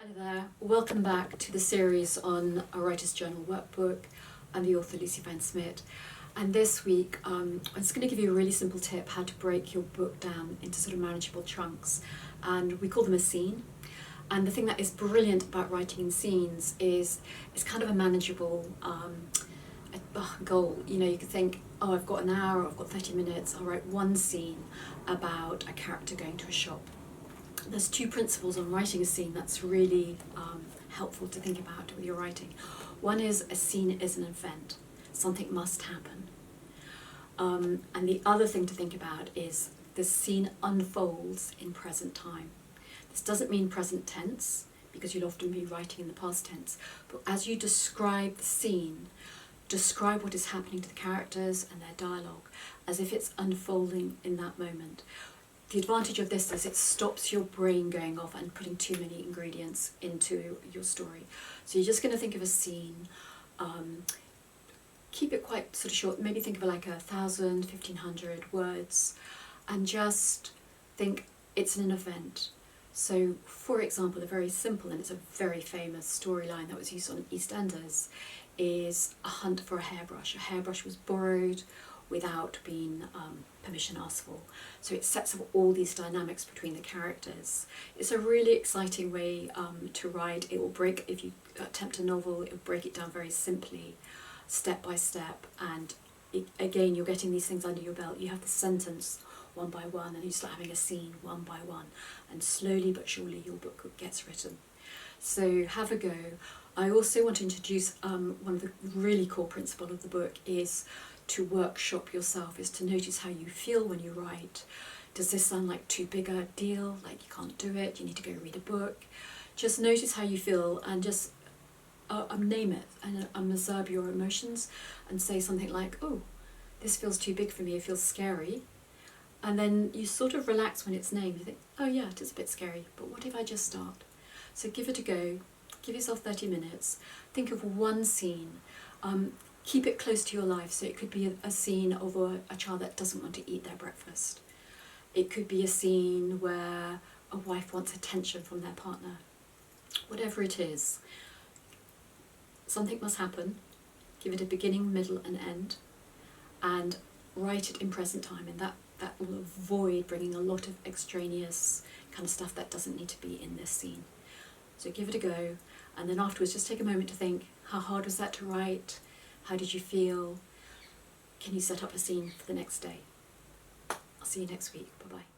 Hello there, welcome back to the series on a writer's journal workbook. I'm the author Lucy Van Smit, and this week I'm just going to give you a really simple tip how to break your book down into sort of manageable chunks, and we call them a scene. And the thing that is brilliant about writing in scenes is it's kind of a manageable goal. You know, you could think, oh, I've got an hour, I've got 30 minutes, I'll write one scene about a character going to a shop. There's two principles on writing a scene that's really helpful to think about with your writing. One is a scene is an event, something must happen. And the other thing to think about is the scene unfolds in present time. This doesn't mean present tense, because you'll often be writing in the past tense, but as you describe the scene, describe what is happening to the characters and their dialogue as if it's unfolding in that moment. The advantage of this is it stops your brain going off and putting too many ingredients into your story. So you're just going to think of a scene, keep it quite sort of short, maybe think of it like 1,000, 1,500 words, and just think it's an event. So, for example, a very simple, and it's a very famous storyline that was used on EastEnders, is a hunt for a hairbrush. A hairbrush was borrowed without being permission asked for. So it sets up all these dynamics between the characters. It's a really exciting way to write. It will break, if you attempt a novel, it will break it down very simply, step by step, and again, you're getting these things under your belt. You have the sentence one by one, and you start having a scene one by one, and slowly but surely your book gets written. So have a go. I also want to introduce one of the really core principles of the book is to workshop yourself, is to notice how you feel when you write. Does this sound like too big a deal, like you can't do it, you need to go read a book? Just notice how you feel and just name it and observe your emotions and say something like, oh, this feels too big for me, it feels scary. And then you sort of relax when it's named. You think, oh yeah, it is a bit scary, but what if I just start? So give it a go, give yourself 30 minutes, think of one scene, keep it close to your life. So it could be a scene of a child that doesn't want to eat their breakfast. It could be a scene where a wife wants attention from their partner. Whatever it is, something must happen. Give it a beginning, middle and end, and write it in present time, and that will avoid bringing a lot of extraneous kind of stuff that doesn't need to be in this scene. So give it a go, and then afterwards just take a moment to think, how hard was that to write? How did you feel? Can you set up a scene for the next day? I'll see you next week. Bye-bye.